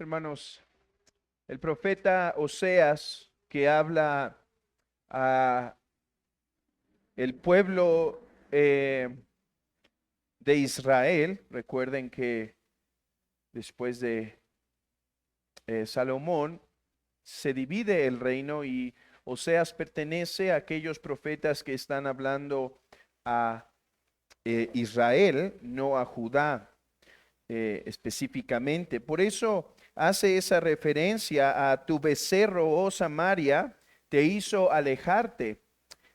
Hermanos, el profeta Oseas que habla a el pueblo de Israel. Recuerden que después de Salomón se divide el reino y Oseas pertenece a aquellos profetas que están hablando a Israel, no a Judá específicamente. Por eso hace esa referencia a tu becerro, oh Samaria, te hizo alejarte.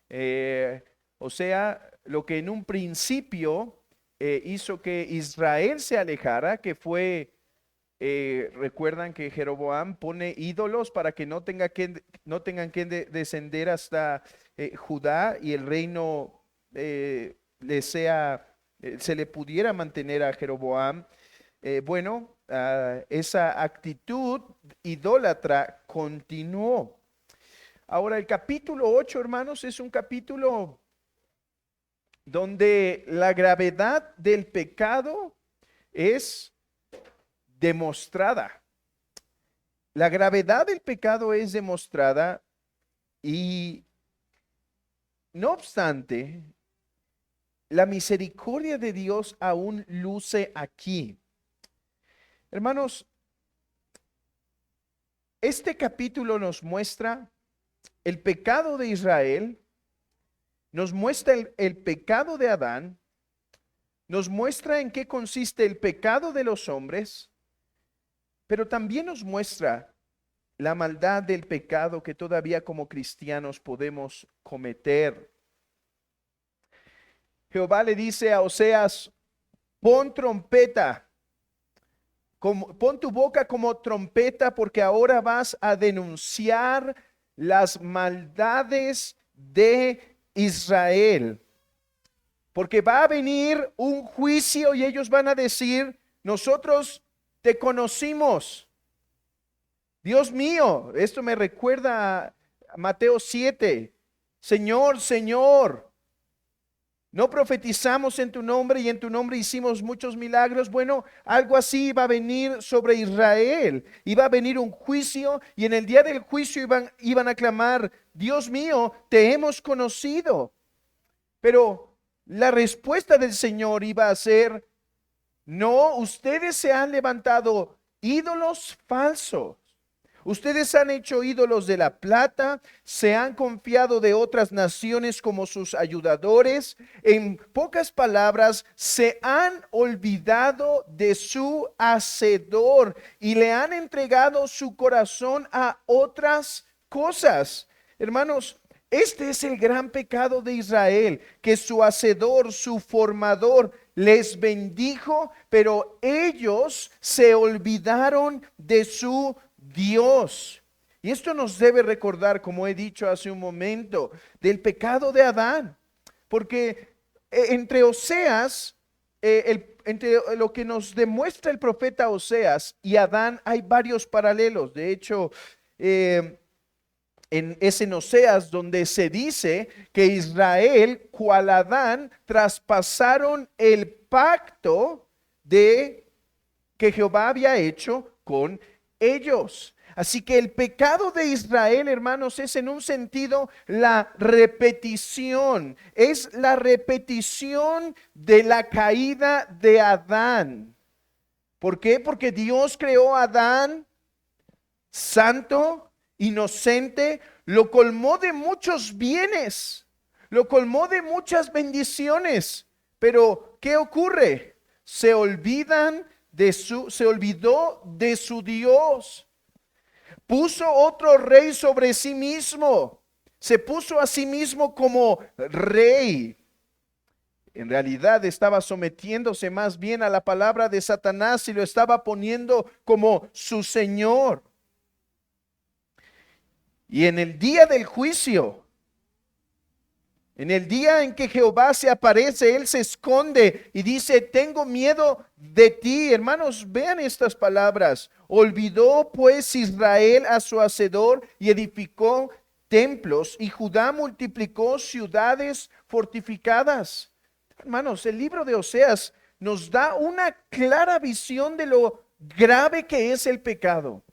Eh, o sea, lo que en un principio hizo que Israel se alejara, que fue, recuerdan que Jeroboam pone ídolos para que no tengan que descender hasta Judá y el reino se le pudiera mantener a Jeroboam. Esa actitud idólatra continuó. Ahora, el capítulo 8, hermanos, es un capítulo donde la gravedad del pecado es demostrada. La gravedad del pecado es demostrada y, no obstante, la misericordia de Dios aún luce aquí. Hermanos, este capítulo nos muestra el pecado de Israel, nos muestra el pecado de Adán, nos muestra en qué consiste el pecado de los hombres, pero también nos muestra la maldad del pecado que todavía como cristianos podemos cometer. Jehová le dice a Oseas: pon trompeta, pon tu boca como trompeta, porque ahora vas a denunciar las maldades de Israel. Porque va a venir un juicio y ellos van a decir: nosotros te conocimos. Dios mío, esto me recuerda a Mateo 7. Señor, Señor, ¿no profetizamos en tu nombre y en tu nombre hicimos muchos milagros? Bueno, algo así iba a venir sobre Israel. Iba a venir un juicio y en el día del juicio iban a clamar: Dios mío, te hemos conocido. Pero la respuesta del Señor iba a ser: no, ustedes se han levantado ídolos falsos. Ustedes han hecho ídolos de la plata, se han confiado de otras naciones como sus ayudadores. En pocas palabras, se han olvidado de su hacedor y le han entregado su corazón a otras cosas. Hermanos, este es el gran pecado de Israel, que su hacedor, su formador, les bendijo, pero ellos se olvidaron de su Dios. Y esto nos debe recordar, como he dicho hace un momento, del pecado de Adán. Porque entre Oseas, entre lo que nos demuestra el profeta Oseas y Adán hay varios paralelos. De hecho, es en Oseas donde se dice que Israel, cual Adán, traspasaron el pacto de que Jehová había hecho con ellos. Así que el pecado de Israel, hermanos, es en un sentido la repetición. Es la repetición de la caída de Adán. ¿Por qué? Porque Dios creó a Adán santo, inocente, lo colmó de muchos bienes, lo colmó de muchas bendiciones. Pero ¿qué ocurre? Se olvidó de su Dios. Puso otro rey sobre sí mismo. Se puso a sí mismo como rey. En realidad estaba sometiéndose más bien a la palabra de Satanás y lo estaba poniendo como su Señor. Y en el día del juicio, en el día en que Jehová se aparece, Él se esconde y dice: tengo miedo de ti. Hermanos, vean estas palabras. Olvidó pues Israel a su hacedor y edificó templos, y Judá multiplicó ciudades fortificadas. Hermanos, el libro de Oseas nos da una clara visión de lo grave que es el pecado.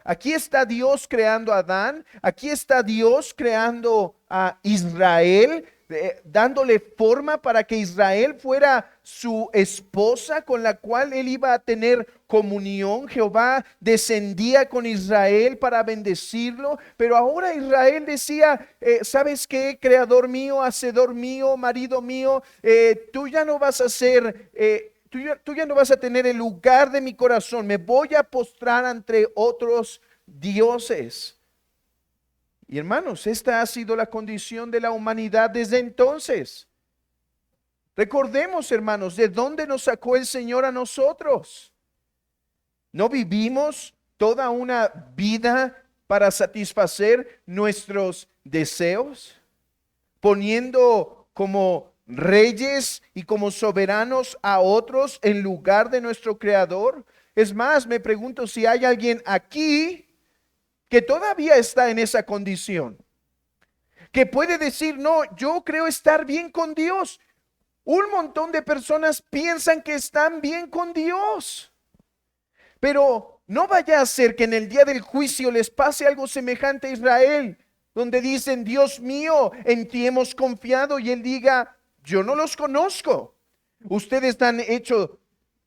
Aquí está Dios creando a Adán, aquí está Dios creando a Israel, dándole forma para que Israel fuera su esposa con la cual él iba a tener comunión. Jehová descendía con Israel para bendecirlo, pero ahora Israel decía, ¿sabes qué? Creador mío, hacedor mío, marido mío, tú ya no vas a ser... tú ya no vas a tener el lugar de mi corazón, me voy a postrar ante otros dioses. Y hermanos, esta ha sido la condición de la humanidad desde entonces. Recordemos, hermanos, de dónde nos sacó el Señor a nosotros. No vivimos toda una vida para satisfacer nuestros deseos, poniendo como reyes y como soberanos a otros en lugar de nuestro Creador. Es más, me pregunto si hay alguien aquí que todavía está en esa condición, que puede decir, no, yo creo estar bien con Dios. Un montón de personas piensan que están bien con Dios, pero no vaya a ser que en el día del juicio les pase algo semejante a Israel, donde dicen, Dios mío, en ti hemos confiado, y Él diga, yo no los conozco. Ustedes han hecho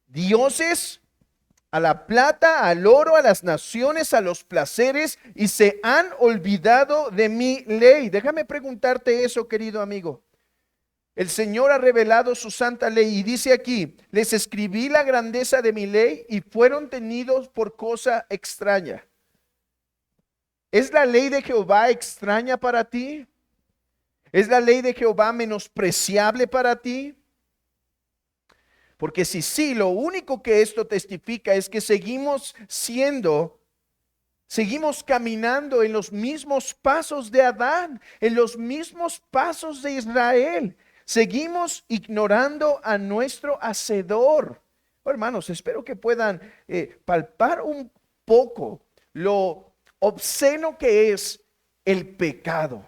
dioses a la plata, al oro, a las naciones, a los placeres, y se han olvidado de mi ley. Déjame preguntarte eso, querido amigo. El Señor ha revelado su santa ley y dice aquí, les escribí la grandeza de mi ley y fueron tenidos por cosa extraña. ¿Es la ley de Jehová extraña para ti? ¿Es la ley de Jehová menospreciable para ti? Porque si sí, lo único que esto testifica es que seguimos caminando en los mismos pasos de Adán, en los mismos pasos de Israel. Seguimos ignorando a nuestro Hacedor. Oh, hermanos, espero que puedan palpar un poco lo obsceno que es el pecado.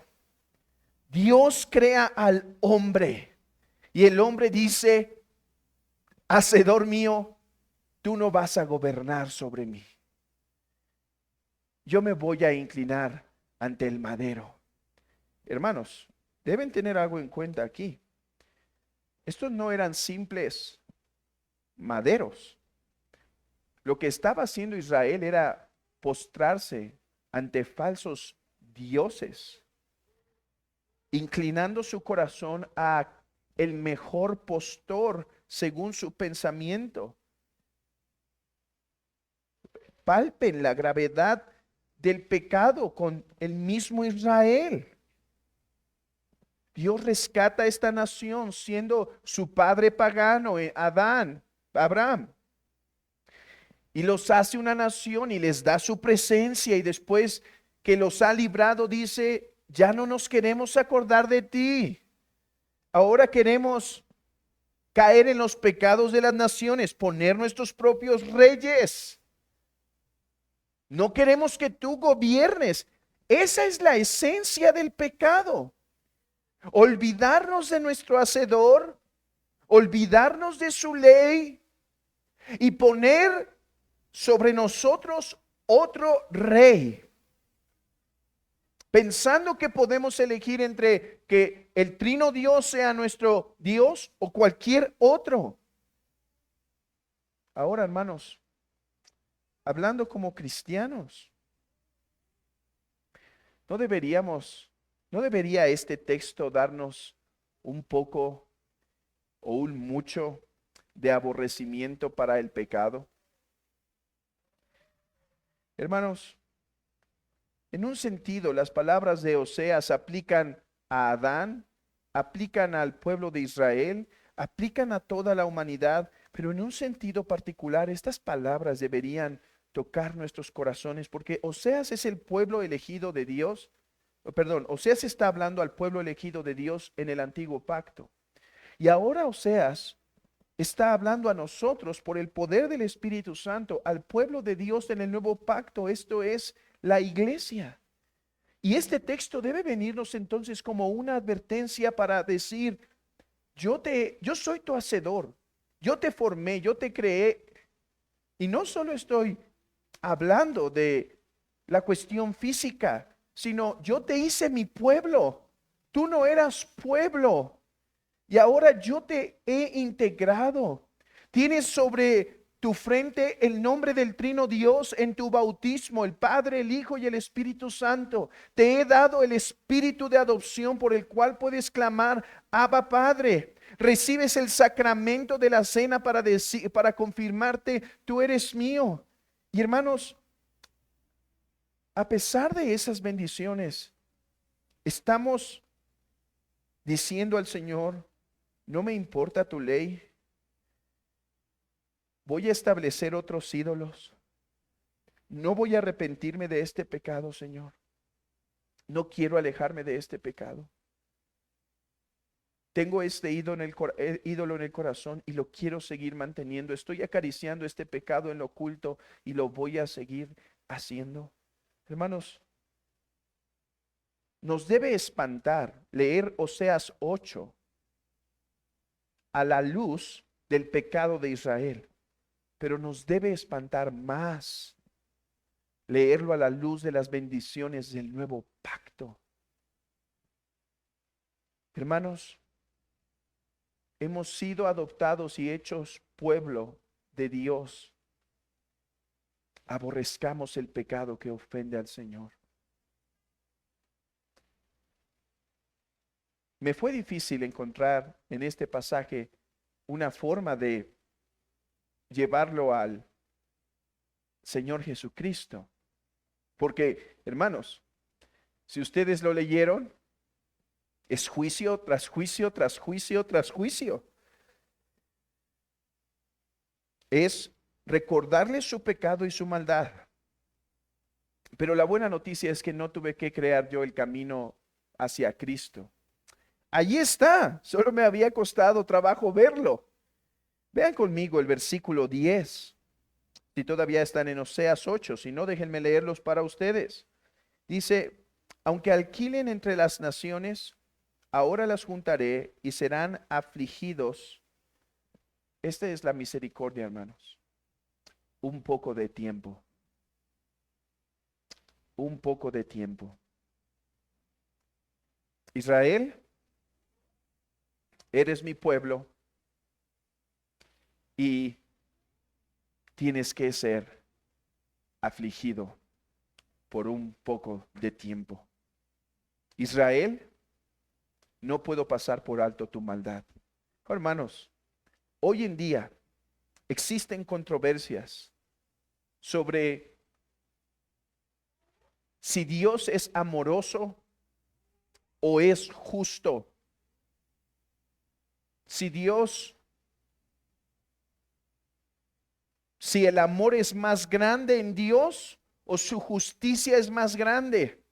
Dios crea al hombre y el hombre dice, Hacedor mío, tú no vas a gobernar sobre mí. Yo me voy a inclinar ante el madero. Hermanos, deben tener algo en cuenta aquí. Estos no eran simples maderos. Lo que estaba haciendo Israel era postrarse ante falsos dioses, inclinando su corazón a el mejor postor según su pensamiento. Palpen la gravedad del pecado con el mismo Israel. Dios rescata a esta nación siendo su padre pagano, Adán, Abraham, y los hace una nación y les da su presencia, y después que los ha librado dice, ya no nos queremos acordar de ti. Ahora queremos caer en los pecados de las naciones, poner nuestros propios reyes. No queremos que tú gobiernes. Esa es la esencia del pecado. Olvidarnos de nuestro Hacedor, olvidarnos de su ley y poner sobre nosotros otro rey, pensando que podemos elegir entre que el trino Dios sea nuestro Dios o cualquier otro. Ahora, hermanos, hablando como cristianos, no debería este texto darnos un poco o un mucho de aborrecimiento para el pecado. Hermanos, en un sentido, las palabras de Oseas aplican a Adán, aplican al pueblo de Israel, aplican a toda la humanidad, pero en un sentido particular, estas palabras deberían tocar nuestros corazones, porque Oseas es el pueblo elegido de Dios. Oseas está hablando al pueblo elegido de Dios en el antiguo pacto. Y ahora Oseas está hablando a nosotros por el poder del Espíritu Santo, al pueblo de Dios en el nuevo pacto, esto es la iglesia. Y este texto debe venirnos entonces como una advertencia para decir, yo soy tu hacedor, yo te formé, yo te creé, Y no solo estoy hablando de la cuestión física, sino yo te hice mi pueblo. Tú no eras pueblo y ahora yo te he integrado. Tienes sobre tu frente el nombre del Trino Dios en tu bautismo, el Padre, el Hijo y el Espíritu Santo. Te he dado el espíritu de adopción por el cual puedes clamar, Abba Padre. Recibes el sacramento de la cena para confirmarte, tú eres mío. Y hermanos, a pesar de esas bendiciones, estamos diciendo al Señor, no me importa tu ley, voy a establecer otros ídolos, no voy a arrepentirme de este pecado, Señor, no quiero alejarme de este pecado. Tengo este ídolo en el corazón y lo quiero seguir manteniendo. Estoy acariciando este pecado en lo oculto y lo voy a seguir haciendo. Hermanos, nos debe espantar leer Oseas 8 a la luz del pecado de Israel, pero nos debe espantar más leerlo a la luz de las bendiciones del nuevo pacto. Hermanos, hemos sido adoptados y hechos pueblo de Dios. Aborrezcamos el pecado que ofende al Señor. Me fue difícil encontrar en este pasaje una forma de llevarlo al Señor Jesucristo. Porque, hermanos, si ustedes lo leyeron, es juicio tras juicio, tras juicio, tras juicio. Es recordarles su pecado y su maldad. Pero la buena noticia es que no tuve que crear yo el camino hacia Cristo. Allí está, solo me había costado trabajo verlo. Vean conmigo el versículo 10. Si todavía están en Oseas 8, si no, déjenme leerlos para ustedes. Dice, aunque alquilen entre las naciones, ahora las juntaré y serán afligidos. Esta es la misericordia, hermanos. Un poco de tiempo. Un poco de tiempo. Israel, eres mi pueblo y tienes que ser afligido por un poco de tiempo. Israel, no puedo pasar por alto tu maldad. Oh, hermanos, hoy en día existen controversias sobre si Dios es amoroso o es justo. Si el amor es más grande en Dios o su justicia es más grande.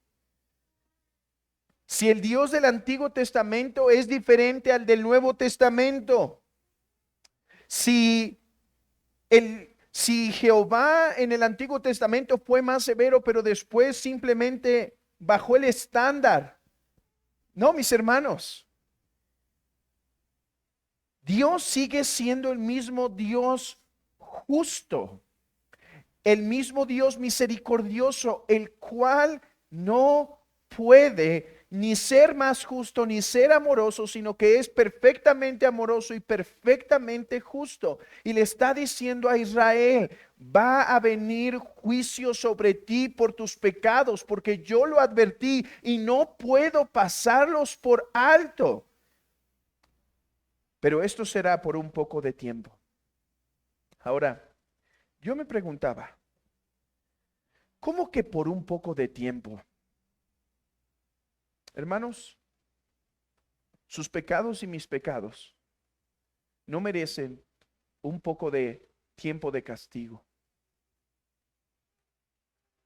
Si el Dios del Antiguo Testamento es diferente al del Nuevo Testamento. Si Jehová en el Antiguo Testamento fue más severo, pero después simplemente bajó el estándar. No, mis hermanos. Dios sigue siendo el mismo Dios justo, el mismo Dios misericordioso, el cual no puede ni ser más justo ni ser amoroso, sino que es perfectamente amoroso y perfectamente justo. Y le está diciendo a Israel, va a venir juicio sobre ti por tus pecados, porque yo lo advertí y no puedo pasarlos por alto. Pero esto será por un poco de tiempo. Ahora, yo me preguntaba, ¿cómo que por un poco de tiempo? Hermanos, sus pecados y mis pecados no merecen un poco de tiempo de castigo.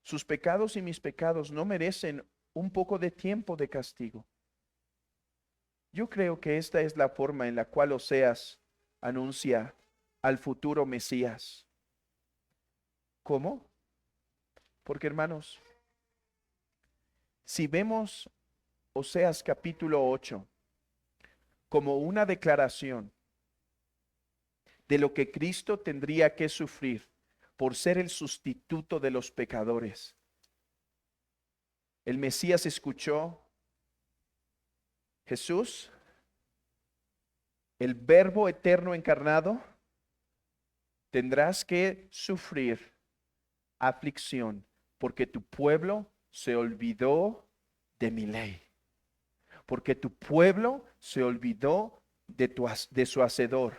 Sus pecados y mis pecados no merecen un poco de tiempo de castigo. Yo creo que esta es la forma en la cual Oseas anuncia al futuro Mesías. ¿Cómo? Porque, hermanos, si vemos Oseas capítulo 8 como una declaración de lo que Cristo tendría que sufrir por ser el sustituto de los pecadores. El Mesías escuchó, Jesús, el Verbo eterno encarnado, tendrás que sufrir aflicción porque tu pueblo se olvidó de mi ley, porque tu pueblo se olvidó de su hacedor.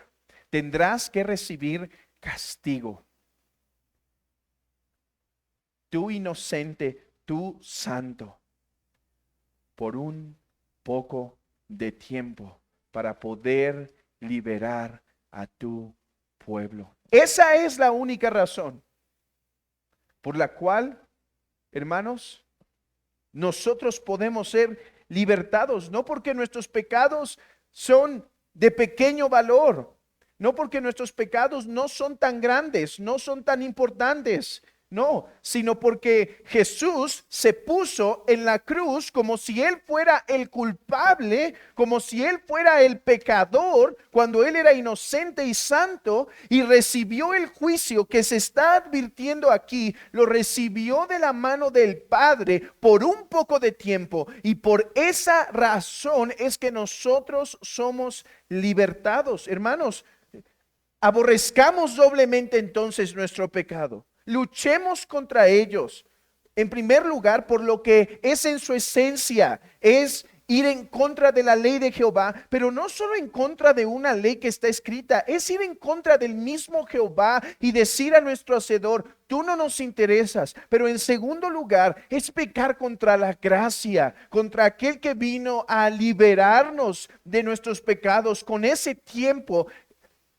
Tendrás que recibir castigo. Tú inocente, tú santo, por un poco de tiempo para poder liberar a tu pueblo. Esa es la única razón por la cual, hermanos, nosotros podemos ser libertados, no porque nuestros pecados son de pequeño valor, no porque nuestros pecados no son tan grandes, no son tan importantes, no, sino porque Jesús se puso en la cruz como si Él fuera el culpable, como si Él fuera el pecador, cuando Él era inocente y santo, y recibió el juicio que se está advirtiendo aquí, lo recibió de la mano del Padre por un poco de tiempo, y por esa razón es que nosotros somos libertados. Hermanos, aborrezcamos doblemente entonces nuestro pecado. Luchemos contra ellos. En primer lugar, por lo que es en su esencia, es ir en contra de la ley de Jehová, pero no solo en contra de una ley que está escrita, es ir en contra del mismo Jehová y decir a nuestro Hacedor, tú no nos interesas. Pero en segundo lugar, es pecar contra la gracia, contra aquel que vino a liberarnos de nuestros pecados con ese tiempo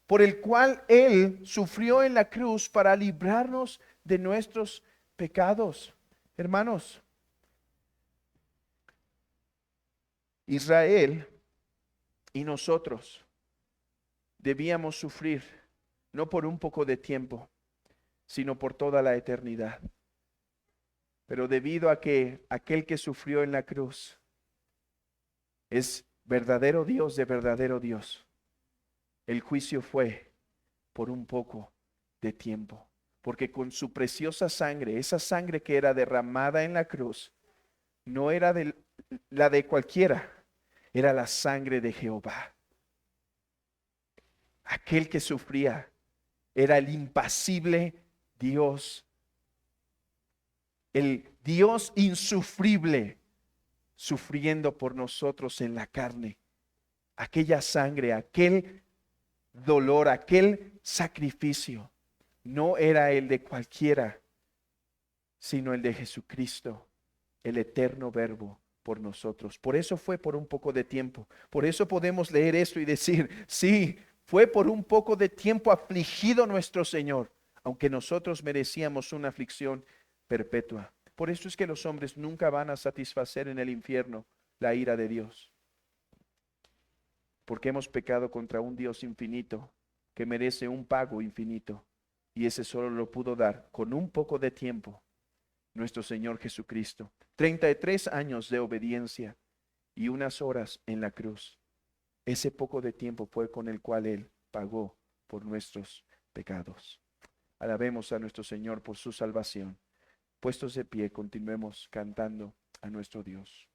por el cual Él sufrió en la cruz para librarnos de nuestros pecados. Hermanos, Israel y nosotros debíamos sufrir no por un poco de tiempo, sino por toda la eternidad. Pero debido a que aquel que sufrió en la cruz es verdadero Dios de verdadero Dios, el juicio fue por un poco de tiempo, porque con su preciosa sangre, esa sangre que era derramada en la cruz, no era la de cualquiera, era la sangre de Jehová. Aquel que sufría era el impasible Dios, el Dios insufrible, sufriendo por nosotros en la carne. Aquella sangre, aquel dolor, aquel sacrificio, no era el de cualquiera, sino el de Jesucristo, el eterno Verbo por nosotros. Por eso fue por un poco de tiempo. Por eso podemos leer esto y decir, sí, fue por un poco de tiempo afligido nuestro Señor, aunque nosotros merecíamos una aflicción perpetua. Por eso es que los hombres nunca van a satisfacer en el infierno la ira de Dios, porque hemos pecado contra un Dios infinito que merece un pago infinito, y ese solo lo pudo dar con un poco de tiempo nuestro Señor Jesucristo. 33 años de obediencia y unas horas en la cruz. Ese poco de tiempo fue con el cual Él pagó por nuestros pecados. Alabemos a nuestro Señor por su salvación. Puestos de pie, continuemos cantando a nuestro Dios.